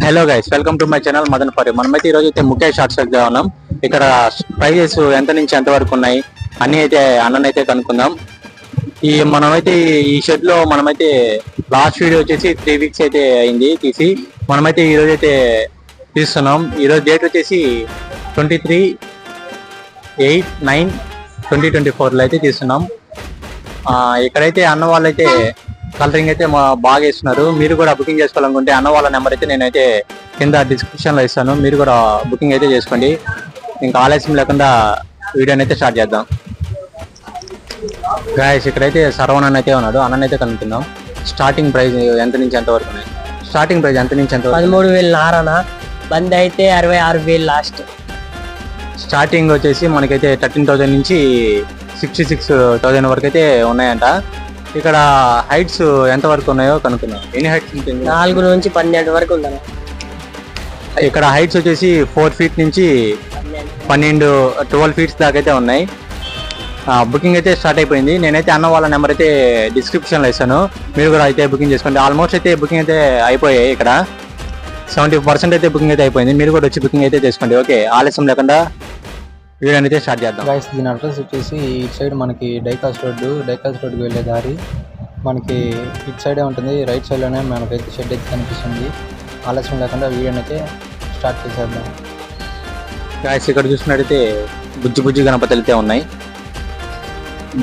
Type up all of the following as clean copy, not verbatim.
Hello guys, welcome to my channel Madan for you. మనమైతే ఈరోజు అయితే ముఖేష్ షార్ట్స్ గా ఉన్నాం. ఇక్కడ ప్రైజెస్ ఎంత నుంచి ఎంత వరకు ఉన్నాయి అన్ని అయితే అన్ననైతే కనుక్కుందాం. మనమైతే ఈ షెడ్ లో మనమైతే లాస్ట్ వీడియో వచ్చేసి 3 weeks అయితే అయింది తీసి. మనమైతే ఈ రోజు అయితే తీస్తున్నాం. ఈరోజు డేట్ వచ్చేసి 23/8/9/2024 లో అయితే తీస్తున్నాం. ఇక్కడైతే అన్న వాళ్ళైతే కలరింగ్ అయితే బాగా ఇస్తున్నారు. మీరు కూడా బుకింగ్ చేసుకోవాలనుకుంటే అన్న వాళ్ళ నెంబర్ అయితే నేనైతే కింద డిస్క్రిప్షన్ లో ఇస్తాను. మీరు కూడా బుకింగ్ అయితే చేసుకోండి. ఇంకా ఆలస్యం లేకుండా వీడియోని అయితే స్టార్ట్ చేద్దాం. గాయస్, ఇక్కడైతే సరవణన్ అయితే ఉన్నాడు. అన్ననైతే కనుక్కుందాం. స్టార్టింగ్ ప్రైస్ ఎంత నుంచి ఎంత వరకు ఉన్నాయి? స్టార్టింగ్ ప్రైస్ ఎంత నుంచి ఎంత వరకు? 13,000 నారానా, బంద్ అయితే 66,000 లాస్ట్. స్టార్టింగ్ వచ్చేసి మనకైతే 13,000 నుంచి 66,000 వరకు అయితే ఉన్నాయంట. ఇక్కడ హైట్స్ ఎంత వరకు ఉన్నాయో కనుక్కుందాం. ఎన్ని హైట్స్ ఉంటుంది? 4 నుంచి 12 వరకు ఉందన్న. ఇక్కడ హైట్స్ వచ్చేసి 4 feet నుంచి 12 feet దాకా అయితే ఉన్నాయి. బుకింగ్ అయితే స్టార్ట్ అయిపోయింది. నేనైతే అన్న వాళ్ళ నెంబర్ అయితే డిస్క్రిప్షన్ లో ఇస్తాను. మీరు కూడా అయితే బుకింగ్ చేసుకోండి. ఆల్మోస్ట్ అయితే బుకింగ్ అయితే అయిపోయాయి. ఇక్కడ 70% అయితే బుకింగ్ అయితే అయిపోయింది. మీరు కూడా వచ్చి బుకింగ్ అయితే చేసుకోండి. ఓకే, ఆలస్యం లేకుండా వీడియో అయితే స్టార్ట్ చేద్దాం. గైస్, దీని అడ్రస్ వచ్చేసి ఇటు సైడ్ మనకి డైకాస్ రోడ్డుకి వెళ్ళే దారి మనకి ఇటు సైడే ఉంటుంది. రైట్ సైడ్లోనే మనకైతే షెడ్ అయితే కనిపిస్తుంది. ఆలస్యం లేకుండా వీడియోని అయితే స్టార్ట్ చేసేద్దాం. గైస్, ఇక్కడ చూసినట్టయితే బుజ్జి గణపతులు అయితే ఉన్నాయి.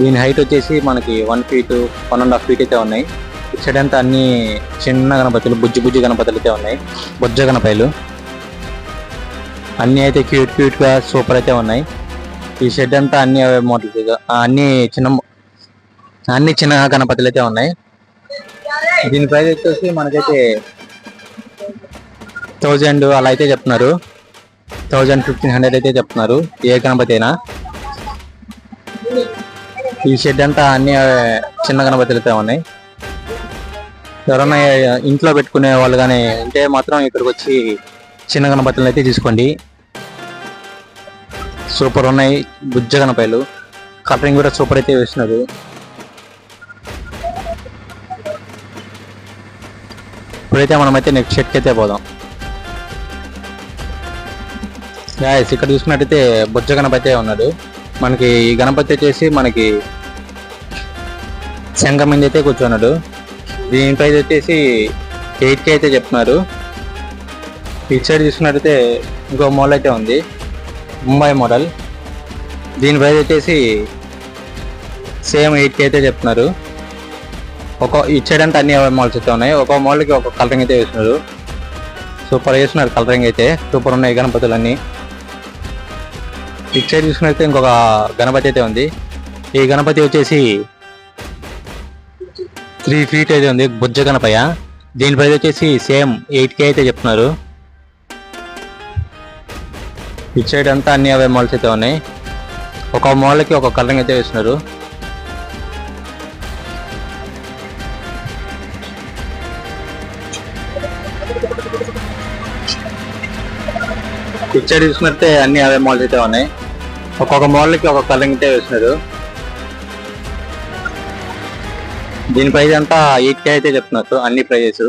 దీని హైట్ వచ్చేసి మనకి 1 feet 1.5 feet అయితే ఉన్నాయి. ఇటు సైడ్ అంతా అన్ని చిన్న గణపతులు, బుజ్జి గణపతులు అయితే ఉన్నాయి. బొజ్జ గణపతులు అన్ని అయితే క్యూట్ గా సూపర్ అయితే ఉన్నాయి. ఈ షెడ్ అంతా అన్ని మోడల్స్, అన్ని చిన్న గణపతులు అయితే ఉన్నాయి. దీని ప్రైస్ వచ్చేసి మనకైతే 1000 అలా అయితే చెప్తున్నారు. 1500 అయితే చెప్తున్నారు ఏ గణపతి అయినా. ఈ షెడ్ అంతా అన్ని చిన్న గణపతులు అయితే ఉన్నాయి. ఎవరన్నా ఇంట్లో పెట్టుకునే వాళ్ళు కానీ ఉంటే మాత్రం ఇక్కడికి వచ్చి చిన్న గణపతులను అయితే తీసుకోండి. సూపర్ ఉన్నాయి బుజ్జ గణపతులు. కలరింగ్ కూడా సూపర్ అయితే వేస్తున్నారు. ఇప్పుడైతే మనమైతే నెక్స్ట్ షెడ్కి అయితే పోదాం. గాయస్, ఇక్కడ చూసుకున్నట్టయితే బుజ్జ గణపతి ఉన్నాడు. మనకి ఈ గణపతి వచ్చేసి మనకి శంఖం మీద అయితే కూర్చున్నాడు. దీని ప్రైస్ వచ్చేసి 8K అయితే చెప్తున్నారు. ఇటు సైడ్ చూసుకున్నట్టయితే ఇంకో మోడల్ అయితే ఉంది, ముంబై మోడల్. దీని ప్రైస్ వచ్చేసి సేమ్ 8K అయితే చెప్తున్నారు. ఇటు సైడ్ అంతా అన్ని మోడల్స్ అయితే ఉన్నాయి. ఒక మోడల్కి ఒక కలరింగ్ అయితే వేస్తున్నారు. సూపర్ వేస్తున్నారు కలరింగ్ అయితే. సూపర్ ఉన్నాయి గణపతులు అన్నీ. ఇటు సైడ్ చూసుకున్నట్లయితే ఇంకొక గణపతి అయితే ఉంది. ఈ గణపతి వచ్చేసి 3 feet అయితే ఉంది, బుజ్జ గణపయ్య. దీని ప్రైస్ వచ్చేసి సేమ్ 8K అయితే చెప్తున్నారు. ఇటు సైడ్ అంతా అన్ని అవే మోడల్స్ అయితే ఉన్నాయి. ఒక మోడల్కి ఒక కలరింగ్ అయితే వేస్తున్నారు. ఇటు సైడ్ చూసుకున్నట్టే అన్ని అవే మోడల్స్ అయితే ఉన్నాయి. ఒక్కొక్క మోడల్కి ఒక కలరింగ్ అయితే వేస్తున్నారు. దీని ప్రైస్ అంతా 8K అయితే చెప్తున్నారు. అన్ని ప్రైజెస్,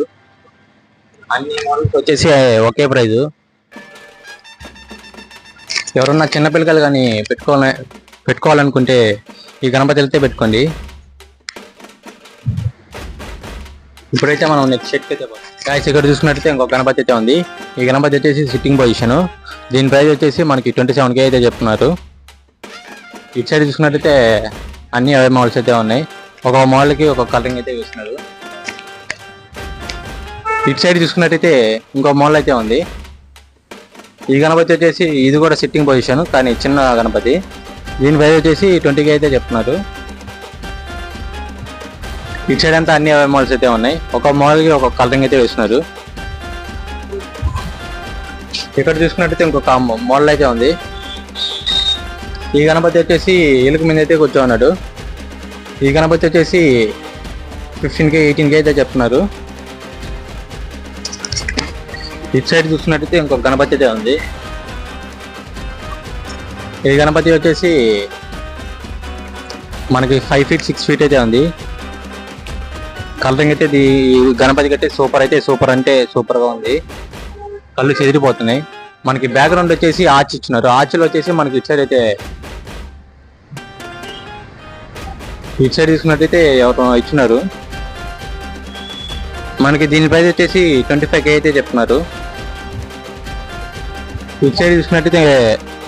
అన్ని మోడల్స్ వచ్చేసి ఒకే ప్రైజు. ఎవరన్నా చిన్నపిల్లలు కానీ పెట్టుకోవాలనుకుంటే ఈ గణపతి అయితే పెట్టుకోండి. ఇప్పుడైతే మనం నెక్స్ట్ షెడ్కి అయితే పోతాం. గాయస్, ఇక్కడ చూసుకున్నట్టయితే ఇంకొక గణపతి అయితే ఉంది. ఈ గణపతి వచ్చేసి సిట్టింగ్ పొజిషన్. దీని ప్రైస్ వచ్చేసి మనకి 27K అయితే చెప్తున్నారు. ఇటు సైడ్ చూసుకున్నట్టయితే అన్ని అవే మోడల్స్ అయితే ఉన్నాయి. ఒక మోడల్కి ఒక కలరింగ్ అయితే వేస్తున్నారు. ఇటు సైడ్ చూసుకున్నట్టయితే ఇంకో మోడల్ అయితే ఉంది. ఈ గణపతి వచ్చేసి ఇది కూడా సిట్టింగ్ పొజిషన్ కానీ చిన్న గణపతి. దీని ప్రైస్ వచ్చేసి 20K అయితే చెప్తున్నారు. ఇటు సైడ్ అంతా అన్ని అవే మోడల్స్ అయితే ఉన్నాయి. ఒక మోడల్కి ఒక కలరింగ్ అయితే వేస్తున్నారు. ఇక్కడ చూసుకున్నట్టయితే ఇంకొక మోడల్ అయితే ఉంది. ఈ గణపతి వచ్చేసి ఎలుక మీద అయితే కూర్చోన్నాడు. ఈ గణపతి వచ్చేసి 15K 18K అయితే చెప్తున్నారు. ఇటు సైడ్ చూసుకున్నట్టయితే ఇంకొక గణపతి అయితే ఉంది. ఈ గణపతి వచ్చేసి మనకి 5 feet 6 feet అయితే ఉంది. కలరింగ్ అయితే గణపతి కట్టే సూపర్ అంటే సూపర్ గా ఉంది. కళ్ళు చెదిరిపోతున్నాయి. మనకి బ్యాక్గ్రౌండ్ వచ్చేసి ఆర్చ్ ఇచ్చినారు. ఆర్చ్లో వచ్చేసి మనకి ఇటు సైడ్ తీసుకున్నట్టయితే ఎవరు ఇచ్చినారు. మనకి దీని ప్రైస్ వచ్చేసి 25K అయితే చెప్తున్నారు. ఇటు సైడ్ తీసుకున్నట్టయితే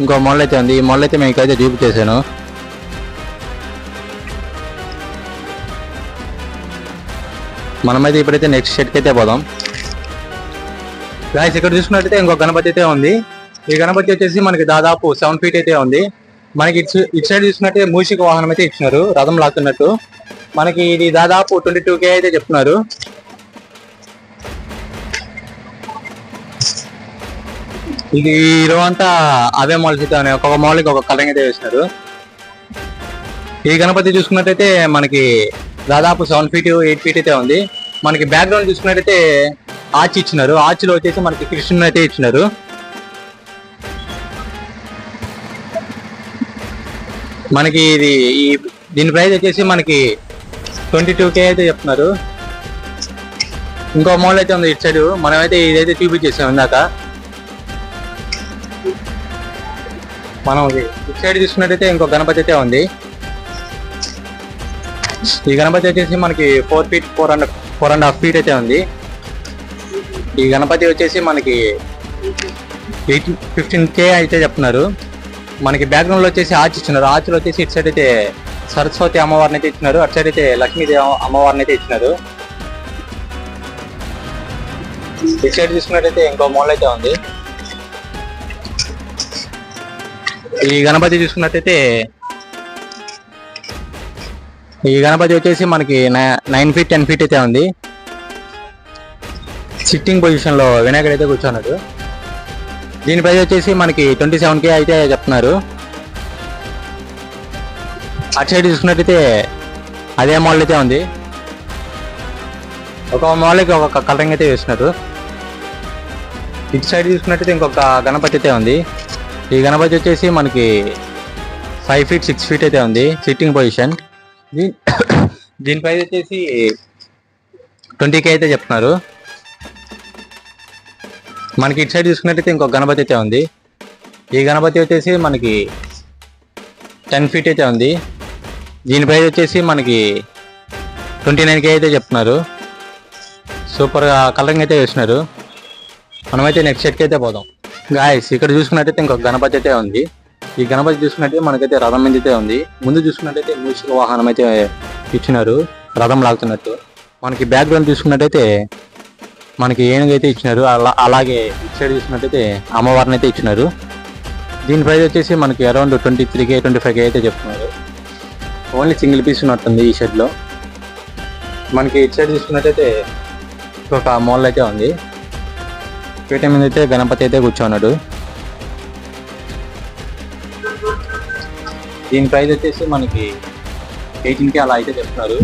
ఇంకో మోడల్ అయితే ఉంది. ఈ మోడల్ అయితే మీకు అయితే చూపించేశాను. మనమైతే ఇప్పుడైతే నెక్స్ట్ షెడ్కి అయితే పోదాం. గాయస్ ఇక్కడ చూసుకున్నట్టయితే ఇంకో గణపతి అయితే ఉంది. ఈ గణపతి వచ్చేసి మనకి దాదాపు 7 feet అయితే ఉంది. మనకి ఇటు సైడ్ చూసుకున్నట్టే మూషిక వాహనం అయితే ఇచ్చినారు, రథం లాగుతున్నట్టు. మనకి ఇది దాదాపు 22K అయితే చెప్తున్నారు. ఇది ఈరోజు అంతా అవే మోడల్స్ అయితే ఉన్నాయి. ఒక్కొక్క మోడల్కి ఒక కలరింగ్ అయితే వేసినారు. ఈ గణపతి చూసుకున్నట్టయితే మనకి దాదాపు 7 feet 8 feet అయితే ఉంది. మనకి బ్యాక్గ్రౌండ్ చూసుకున్నట్టయితే ఆర్చ్ ఇచ్చినారు. ఆర్చ్లో వచ్చేసి మనకి కృష్ణుని అయితే ఇచ్చినారు. మనకి దీని ప్రైస్ వచ్చేసి మనకి 22K అయితే చెప్తున్నారు. ఇంకో మోడల్ అయితే ఉంది ఇటు సైడ్. మనమైతే ఇదైతే చూపించేసాం ఇందాక. మనం ఇటు సైడ్ చూసుకున్నట్టయితే ఇంకో గణపతి అయితే ఉంది. ఈ గణపతి వచ్చేసి మనకి 4 feet 4.5 feet అయితే ఉంది. ఈ గణపతి వచ్చేసి మనకి 15K అయితే చెప్తున్నారు. మనకి బ్యాక్గ్రౌండ్ లో వచ్చేసి ఆర్చ్ ఇచ్చినారు. ఆర్చ్లో వచ్చేసి ఇటు సైడ్ అయితే సరస్వతి అమ్మవారిని అయితే ఇచ్చినారు. అటు సైడ్ అయితే లక్ష్మీదేవి అమ్మవారిని అయితే ఇచ్చినారు. ఇటు సైడ్ చూసుకున్నట్టయితే ఇంకో మోడల్ అయితే ఉంది. ఈ గణపతి చూసుకున్నట్టయితే ఈ గణపతి వచ్చేసి మనకి 9 feet 10 feet అయితే ఉంది. సిట్టింగ్ పొజిషన్ లో వినాయకుడు అయితే కూర్చున్నాడు. దీని ప్రైస్ వచ్చేసి మనకి 27K అయితే చెప్తున్నారు. అటు సైడ్ చూసుకున్నట్టయితే అదే మోడల్ అయితే ఉంది. ఒక మోడల్కి ఒక కలరింగ్ అయితే వేస్తున్నారు. ఇటు సైడ్ చూసుకున్నట్టయితే ఇంకొక గణపతి అయితే ఉంది. ఈ గణపతి వచ్చేసి మనకి 5 feet 6 feet అయితే ఉంది సిట్టింగ్ పొజిషన్. దీని ప్రైస్ వచ్చేసి 20K అయితే చెప్తున్నారు. మనకి ఇటు సైడ్ చూసుకున్నట్టయితే ఇంకొక గణపతి అయితే ఉంది. ఈ గణపతి వచ్చేసి మనకి 10 feet అయితే ఉంది. దీని ప్రైస్ వచ్చేసి మనకి 29K అయితే చెప్తున్నారు. సూపర్గా కలరింగ్ అయితే వేస్తున్నారు. మనమైతే నెక్స్ట్ సెట్కి అయితే పోదాం. గాయస్ ఇక్కడ చూసుకున్నట్టయితే ఇంకొక గణపతి అయితే ఉంది. ఈ గణపతి చూసుకున్నట్టయితే మనకైతే రథం మీద అయితే ఉంది. ముందు చూసుకున్నట్టయితే మూషిక వాహనం అయితే ఇచ్చినారు, రథం లాగుతున్నట్టు. మనకి బ్యాక్గ్రౌండ్ చూసుకున్నట్టయితే మనకి ఏనుగైతే ఇచ్చినారు. అలాగే ఇటు సైడ్ చూసుకున్నట్టయితే అమ్మవారిని అయితే ఇచ్చినారు. దీని ప్రైస్ వచ్చేసి మనకి అరౌండ్ 23K 25K అయితే చెప్తున్నారు. ఓన్లీ సింగిల్ పీస్ ఉన్నట్టుంది ఈ షెడ్లో. మనకి ఇటు సైడ్ చూసుకున్నట్టయితే ఒక మోడల్ అయితే ఉంది. పీట మీద అయితే గణపతి అయితే కూర్చోన్నాడు. దీని ప్రైస్ వచ్చేసి మనకి 18K అలా అయితే చెప్తున్నారు.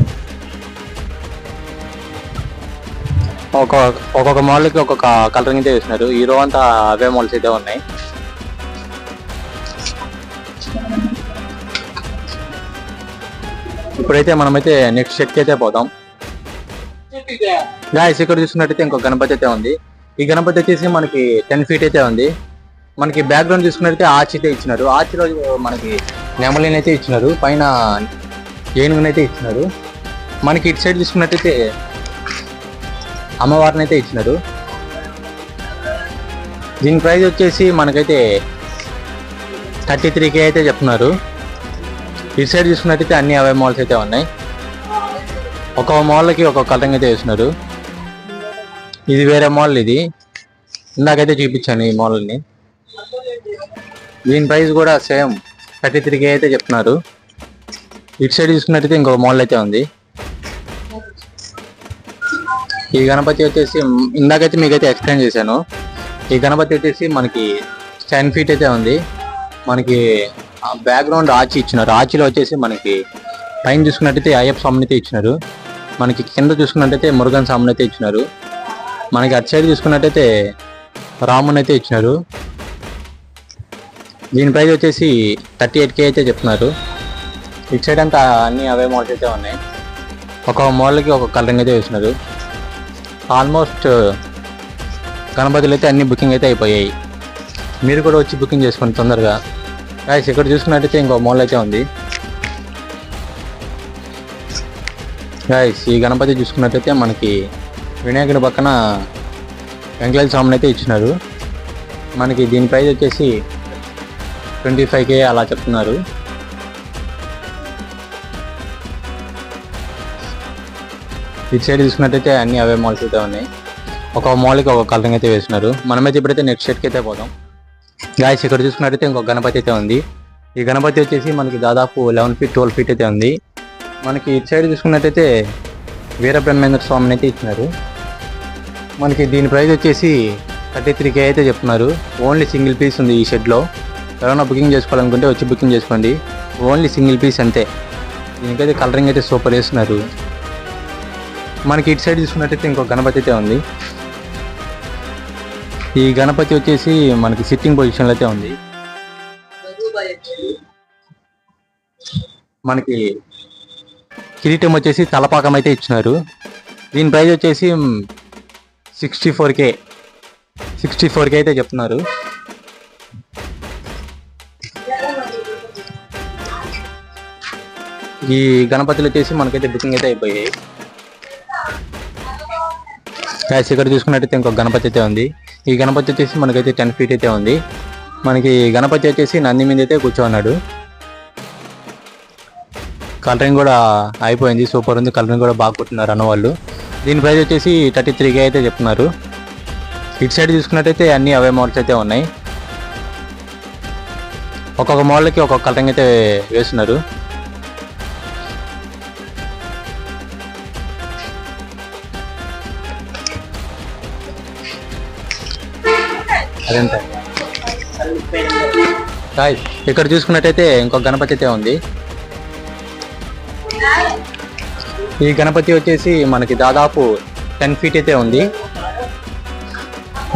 ఒక్కొక్క మోడల్కి ఒక్కొక్క కలరింగ్ అయితే వేసినారు. హీరో అంతా అవే మోడల్స్ అయితే ఉన్నాయి. ఇప్పుడైతే మనమైతే నెక్స్ట్ సెట్కి అయితే పోదాం. గాయస్ ఇక్కడ చూసుకున్నట్టయితే ఇంకొక గణపతి అయితే ఉంది. ఈ గణపతి వచ్చేసి మనకి 10 feet అయితే ఉంది. మనకి బ్యాక్గ్రౌండ్ చూసుకున్నట్టయితే ఆర్చ్ అయితే ఇచ్చినారు. ఆర్చ్లో మనకి నెమలిని అయితే ఇచ్చినారు, పైన ఏనుగుని అయితే ఇచ్చినారు. మనకి ఇటు సైడ్ చూసుకున్నట్టయితే అమ్మవారిని అయితే ఇచ్చినారు. దీని ప్రైస్ వచ్చేసి మనకైతే 33K అయితే చెప్తున్నారు. ఇటు సైడ్ చూసుకున్నట్టయితే అన్ని అవే మోడల్స్ అయితే ఉన్నాయి. ఒక్కొక్క మోడల్కి ఒక్కొక్క కలరింగ్ అయితే వేసినారు. ఇది వేరే మోడల్. ఇది ఇందాకైతే చూపించాను ఈ మోడల్ని. దీని ప్రైస్ కూడా సేమ్ 33K అయితే చెప్తున్నారు. ఇటు సైడ్ చూసుకున్నట్టయితే ఇంకొక మోడల్ అయితే ఉంది. ఈ గణపతి వచ్చేసి ఇందాకైతే మీకైతే ఎక్స్ప్లెయిన్ చేశాను. ఈ గణపతి వచ్చేసి మనకి 10 feet అయితే ఉంది. మనకి బ్యాక్గ్రౌండ్ ఆర్చ్ ఇచ్చినారు. ఆర్చిలో వచ్చేసి మనకి పైన చూసుకున్నట్టయితే అయ్యప్ప స్వామిని అయితే ఇచ్చినారు. మనకి కింద చూసుకున్నట్టయితే మురుగన్ స్వామిని అయితే ఇచ్చినారు. మనకి అటు సైడ్ చూసుకున్నట్టయితే రాముని అయితే ఇచ్చినారు. దీని ప్రైస్ వచ్చేసి 38K అయితే చెప్తున్నారు. ఇటు సైడ్ అంతా అన్ని అవే మోడల్స్ అయితే ఉన్నాయి. ఒక్కొక్క మోడల్కి ఒక కలరింగ్ అయితే వేసినారు. ఆల్మోస్ట్ గణపతులు అయితే అన్ని బుకింగ్ అయితే అయిపోయాయి. మీరు కూడా వచ్చి బుకింగ్ చేసుకోండి తొందరగా. గాయస్ ఇక్కడ చూసుకున్నట్టయితే ఇంకో మాల్ అయితే ఉంది. గాయస్ ఈ గణపతి చూసుకున్నట్టయితే మనకి వినాయకుడి పక్కన వెంకటేశ్వర స్వామిని అయితే ఇచ్చినారు. మనకి దీని ప్రైస్ వచ్చేసి 25K అలా చెప్తున్నారు. ఇటు సైడ్ చూసుకున్నట్టయితే అన్ని అవే మాల్స్ అయితే ఉన్నాయి. ఒక మాల్కి ఒక కలరింగ్ అయితే వేస్తున్నారు. మనమైతే ఇప్పుడైతే నెక్స్ట్ షెడ్కి అయితే పోదాం. గాయస్ ఇక్కడ చూసుకున్నట్టయితే ఇంకొక గణపతి అయితే ఉంది. ఈ గణపతి వచ్చేసి మనకి దాదాపు 11 feet 12 feet అయితే ఉంది. మనకి ఇటు సైడ్ చూసుకున్నట్టయితే వీరబ్రహ్మేంద్ర స్వామిని అయితే ఇచ్చినారు. మనకి దీని ప్రైస్ వచ్చేసి 33K అయితే చెప్తున్నారు. ఓన్లీ సింగిల్ పీస్ ఉంది ఈ షెడ్లో. ఎవరైనా బుకింగ్ చేసుకోవాలనుకుంటే వచ్చి బుకింగ్ చేసుకోండి. ఓన్లీ సింగిల్ పీస్ అంతే. దీనికైతే కలరింగ్ అయితే సూపర్ వేస్తున్నారు. మనకి ఇటు సైడ్ చూసుకున్నట్టయితే ఇంకొక గణపతి అయితే ఉంది. ఈ గణపతి వచ్చేసి మనకి సిట్టింగ్ పొజిషన్లో అయితే ఉంది. మనకి కిరీటం వచ్చేసి తలపాకం అయితే ఇచ్చినారు. దీని ప్రైస్ వచ్చేసి 64K అయితే చెప్తున్నారు. ఈ గణపతులు వచ్చేసి మనకైతే బుకింగ్ అయితే అయిపోయాయి. ఇక్కడ చూసుకున్నట్టయితే ఇంకొక గణపతి అయితే ఉంది. ఈ గణపతి వచ్చేసి మనకైతే 10 feet అయితే ఉంది. మనకి గణపతి వచ్చేసి నంది మీద అయితే కూర్చోన్నాడు. కలరింగ్ కూడా అయిపోయింది, సూపర్ ఉంది. కలరింగ్ కూడా బాగా కొట్టున్నారు అన్నవాళ్ళు. దీని ప్రైస్ వచ్చేసి 33K అయితే చెప్తున్నారు. ఇటు సైడ్ చూసుకున్నట్టయితే అన్ని అవే మోడల్స్ అయితే ఉన్నాయి. ఒక్కొక్క మోడల్కి ఒక్కొక్క కలరింగ్ అయితే వేస్తున్నారు. అదంతా ఇక్కడ చూసుకున్నట్టయితే ఇంకొక గణపతి అయితే ఉంది. ఈ గణపతి వచ్చేసి మనకి దాదాపు 10 feet అయితే ఉంది.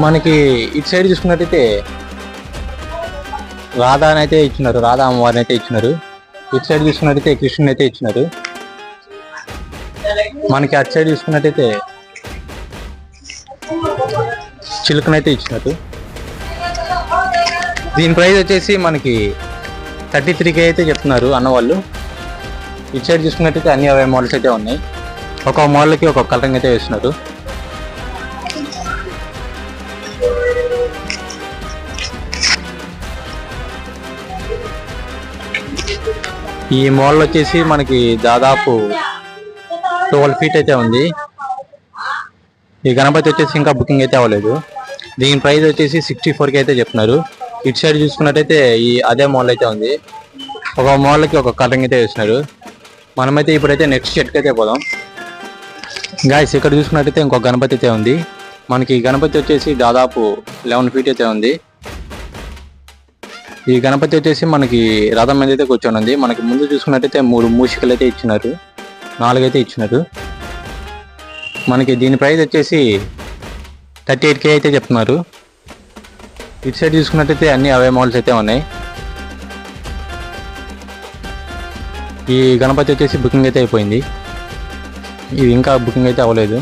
మనకి ఇటు సైడ్ చూసుకున్నట్టయితే రాధాని అయితే ఇచ్చినారు, రాధా అమ్మవారిని అయితే ఇచ్చినారు. ఇటు సైడ్ చూసుకున్నట్టయితే కృష్ణుని అయితే ఇచ్చినారు. మనకి అటు సైడ్ చూసుకున్నట్టయితే చిలుకనైతే ఇచ్చినట్టు. దీని ప్రైస్ వచ్చేసి మనకి 33K అయితే చెప్తున్నారు అన్నవాళ్ళు. ఇటు సైడ్ చూసుకున్నట్టయితే అన్ని అవే మోడల్స్ అయితే ఉన్నాయి. ఒక్కొక్క మోడల్కి ఒక్కొక్క కలరింగ్ అయితే వేస్తున్నారు. ఈ మోడల్ వచ్చేసి మనకి దాదాపు 12 feet అయితే ఉంది. ఈ గణపతి వచ్చేసి ఇంకా బుకింగ్ అయితే అవ్వలేదు. దీని ప్రైస్ వచ్చేసి 64K అయితే చెప్తున్నారు. ఇటు సైడ్ చూసుకున్నట్టయితే ఈ అదే మోడల్ అయితే ఉంది. ఒక మోడల్కి ఒక కలరింగ్ అయితే వేస్తున్నారు. మనమైతే ఇప్పుడైతే నెక్స్ట్ షెడ్కి అయితే పోదాం. గాయస్ ఇక్కడ చూసుకున్నట్టయితే ఇంకొక గణపతి అయితే ఉంది. మనకి గణపతి వచ్చేసి దాదాపు 11 feet అయితే ఉంది. ఈ గణపతి వచ్చేసి మనకి రథం మీద అయితే కూర్చొని ఉంది. మనకి ముందు చూసుకున్నట్టయితే 3 మూషికలు అయితే ఇచ్చినారు, 4 అయితే ఇచ్చినారు. మనకి దీని ప్రైస్ వచ్చేసి 38K అయితే చెప్తున్నారు. ఇటు సైడ్ చూసుకున్నట్టయితే అన్ని అవే మోడల్స్ అయితే ఉన్నాయి. ఈ గణపతి వచ్చేసి బుకింగ్ అయితే అయిపోయింది. ఇది ఇంకా బుకింగ్ అయితే అవ్వలేదు.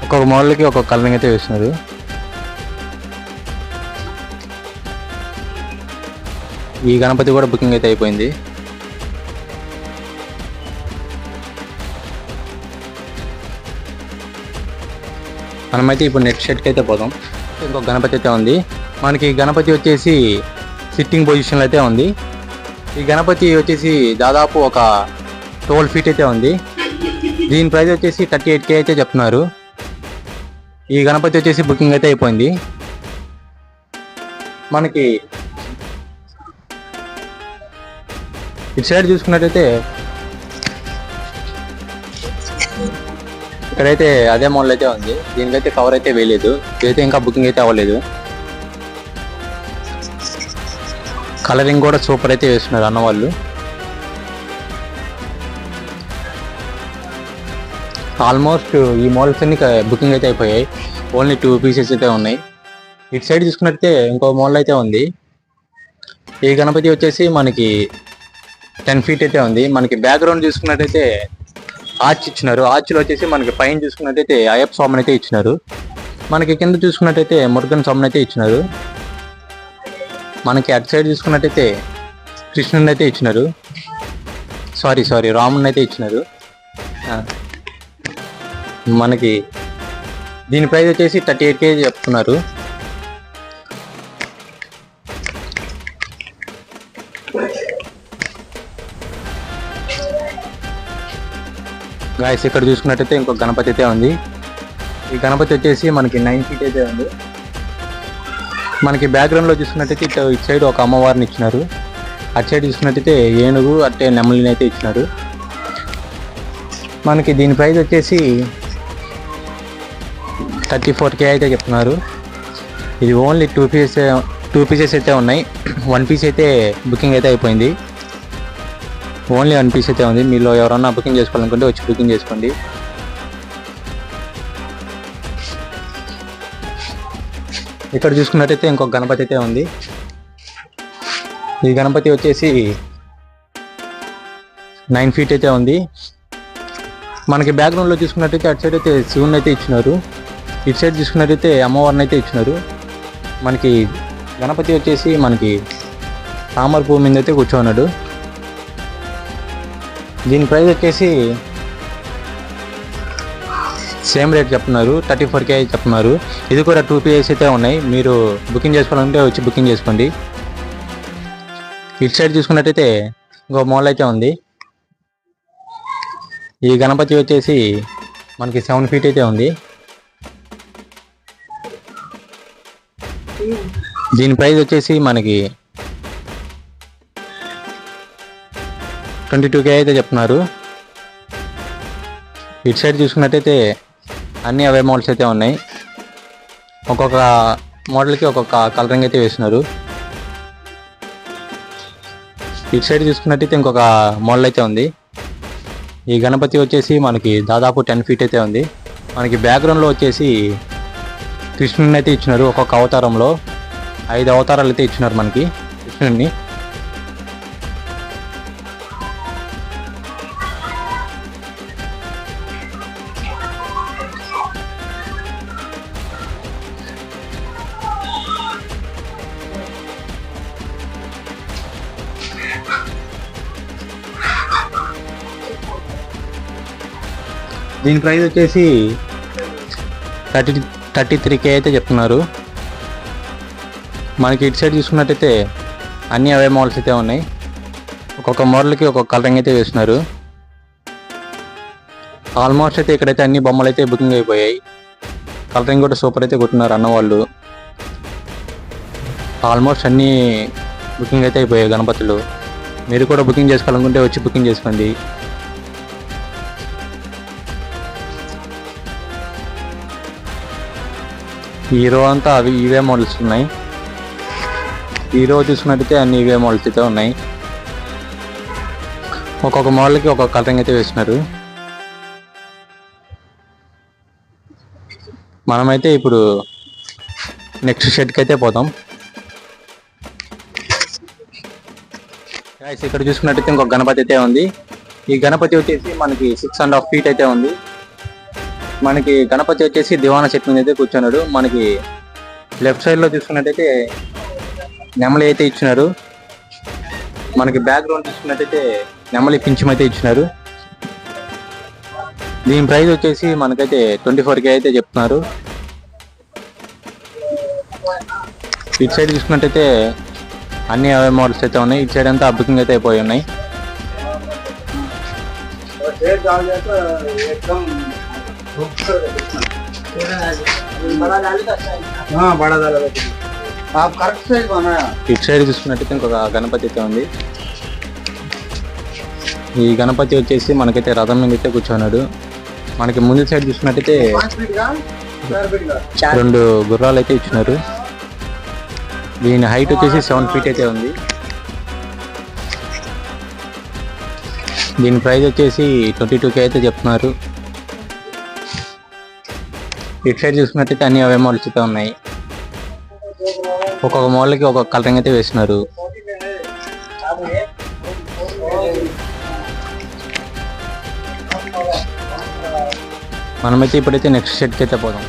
ఒక్కొక్క మోడల్కి ఒక్కొక్క కలరింగ్ అయితే వేస్తున్నారు. ఈ గణపతి కూడా బుకింగ్ అయితే అయిపోయింది. మనమైతే ఇప్పుడు నెక్స్ట్ షెడ్కి అయితే పోదాం. ఇంకొక గణపతి అయితే ఉంది. మనకి గణపతి వచ్చేసి సిట్టింగ్ పొజిషన్లో అయితే ఉంది. ఈ గణపతి వచ్చేసి దాదాపు ఒక 12 feet అయితే ఉంది. దీని ప్రైస్ వచ్చేసి 38K అయితే చెప్తున్నారు. ఈ గణపతి వచ్చేసి బుకింగ్ అయితే అయిపోయింది. మనకి ఇటు సైడ్ చూసుకున్నట్టయితే ఇక్కడైతే అదే మోడల్ అయితే ఉంది. దీనికైతే కవర్ అయితే వేయలేదు. ఇదైతే ఇంకా బుకింగ్ అయితే అవ్వలేదు. కలరింగ్ కూడా సూపర్ అయితే వేస్తున్నారు అన్నవాళ్ళు. ఆల్మోస్ట్ ఈ మోడల్స్ అన్ని బుకింగ్ అయితే అయిపోయాయి. ఓన్లీ 2 pieces అయితే ఉన్నాయి. ఇటు సైడ్ చూసుకున్నట్టయితే ఇంకో మోడల్ అయితే ఉంది. ఈ గణపతి వచ్చేసి మనకి 10 feet అయితే ఉంది. మనకి బ్యాక్గ్రౌండ్ చూసుకున్నట్టయితే ఆర్చ్ ఇచ్చినారు. ఆర్చ్లో వచ్చేసి మనకి పైన చూసుకున్నట్టయితే అయ్యప్ప స్వామిని అయితే ఇచ్చినారు. మనకి కింద చూసుకున్నట్టయితే మురుగన్ స్వామిని అయితే ఇచ్చినారు. మనకి అటు సైడ్ చూసుకున్నట్టయితే కృష్ణుని అయితే ఇచ్చినారు. సారీ రాముని అయితే ఇచ్చినారు. మనకి దీని ప్రైస్ వచ్చేసి 38K చెప్తున్నారు. గాయస్ ఇక్కడ చూసుకున్నట్టయితే ఇంకొక గణపతి అయితే ఉంది. ఈ గణపతి వచ్చేసి మనకి 9 feet అయితే ఉంది. మనకి బ్యాక్గ్రౌండ్ లో చూసుకున్నట్టయితే ఇటు సైడ్ ఒక అమ్మవారిని ఇచ్చినారు. అటు సైడ్ చూసుకున్నట్టయితే ఏనుగు అట్టే నెమలిని అయితే ఇచ్చినారు. మనకి దీని ప్రైస్ వచ్చేసి 34K అయితే చెప్తున్నారు. ఇది ఓన్లీ 2 పీసెస్ అయితే ఉన్నాయి. 1 piece అయితే బుకింగ్ అయితే అయిపోయింది. ఓన్లీ 1 piece అయితే ఉంది. మీలో ఎవరన్నా బుకింగ్ చేసుకోవాలనుకుంటే వచ్చి బుకింగ్ చేసుకోండి. ఇక్కడ చూసుకున్నట్టయితే ఇంకొక గణపతి అయితే ఉంది. ఈ గణపతి వచ్చేసి 9 feet అయితే ఉంది. మనకి బ్యాక్గ్రౌండ్లో చూసుకున్నట్టయితే అటు సైడ్ అయితే శివుని అయితే ఇచ్చినారు. ఇటు సైడ్ చూసుకున్నట్టయితే అమ్మవారిని అయితే ఇచ్చినారు. మనకి గణపతి వచ్చేసి మనకి తామర పువ్వు మీద అయితే కూర్చోన్నాడు. దీని ప్రైస్ వచ్చేసి సేమ్ రేట్ చెప్తున్నారు. 34K చెప్తున్నారు. ఇది కూడా 2 pieces అయితే ఉన్నాయి. మీరు బుకింగ్ చేసుకోవాలంటే వచ్చి బుకింగ్ చేసుకోండి. ఇటు సైడ్ చూసుకున్నట్టయితే ఇంకో మాల్ అయితే ఉంది. ఈ గణపతి వచ్చేసి మనకి 7 feet అయితే ఉంది. దీని ప్రైస్ వచ్చేసి మనకి 22K అయితే చెప్తున్నారు. ఇటు సైడ్ చూసుకున్నట్టయితే అన్ని అవే మోడల్స్ అయితే ఉన్నాయి. ఒక్కొక్క మోడల్కి ఒక్కొక్క కలరింగ్ అయితే వేస్తున్నారు. ఇటు సైడ్ చూసుకున్నట్టయితే ఇంకొక మోడల్ అయితే ఉంది. ఈ గణపతి వచ్చేసి మనకి దాదాపు 10 feet అయితే ఉంది. మనకి బ్యాక్గ్రౌండ్లో వచ్చేసి కృష్ణుని అయితే ఇచ్చినారు. ఒక్కొక్క అవతారంలో 5 అవతారాలు అయితే ఇచ్చినారు మనకి కృష్ణుడిని. దీని ప్రైస్ వచ్చేసి 33K అయితే చెప్తున్నారు. మనకి ఇటు సైడ్ చూసుకున్నట్టయితే అన్ని అవే మోడల్స్ అయితే ఉన్నాయి. ఒక్కొక్క మోడల్కి ఒక్కొక్క కలరింగ్ అయితే వేస్తున్నారు. ఆల్మోస్ట్ అయితే ఇక్కడైతే అన్ని బొమ్మలు అయితే బుకింగ్ అయిపోయాయి. కలరింగ్ కూడా సూపర్ అయితే కొట్టున్నారు అన్నవాళ్ళు. ఆల్మోస్ట్ అన్ని బుకింగ్ అయితే అయిపోయాయి గణపతులు. మీరు కూడా బుకింగ్ చేసుకోవాలనుకుంటే వచ్చి బుకింగ్ చేసుకోండి. హీరో అంతా అవి ఇవే మోడల్స్ ఉన్నాయి. హీరో చూసుకున్నట్టయితే అన్ని ఇవే మోడల్స్ అయితే ఉన్నాయి. ఒక్కొక్క మోడల్కి ఒక్కొక్క కలరింగ్ అయితే వేస్తున్నారు. మనమైతే ఇప్పుడు నెక్స్ట్ షెడ్కి అయితే పోతాం. ఇక్కడ చూసుకున్నట్టయితే ఇంకొక గణపతి అయితే ఉంది. ఈ గణపతి వచ్చేసి మనకి 6.5 feet అయితే ఉంది. మనకి గణపతి వచ్చేసి దివానా చెట్టు మీద అయితే కూర్చున్నాడు. మనకి లెఫ్ట్ సైడ్ లో చూసుకున్నట్టయితే నెమలి అయితే ఇచ్చినారు. మనకి బ్యాక్గ్రౌండ్ చూసుకున్నట్టయితే నెమలి పింఛం అయితే ఇచ్చినారు. దీని ప్రైస్ వచ్చేసి మనకైతే 24K అయితే చెప్తున్నారు. ఇటు సైడ్ చూసుకున్నట్టయితే అన్ని అవే మోడల్స్ అయితే ఉన్నాయి. ఇటు సైడ్ అంతా బుకింగ్ అయితే అయిపోయి ఉన్నాయి. ఇటు సైడ్ చూసుకున్నట్టయితే ఇంకొక గణపతి అయితే ఉంది. ఈ గణపతి వచ్చేసి మనకైతే రథం మీద అయితే కూర్చున్నాడు. మనకి ముందు సైడ్ చూసుకున్నట్టయితే 2 గుర్రాలు అయితే ఇచ్చినారు. దీని హైట్ వచ్చేసి 7 feet అయితే ఉంది. దీని ప్రైస్ వచ్చేసి 22K అయితే చెప్తున్నారు. ఇటు సైడ్ చూసుకున్నట్టయితే అన్ని అవే మోడల్స్ అయితే ఉన్నాయి. ఒక్కొక్క మోడల్కి ఒక్కొక్క కలరింగ్ అయితే వేస్తున్నారు. మనమైతే ఇప్పుడైతే నెక్స్ట్ షెడ్కి అయితే పోదాం.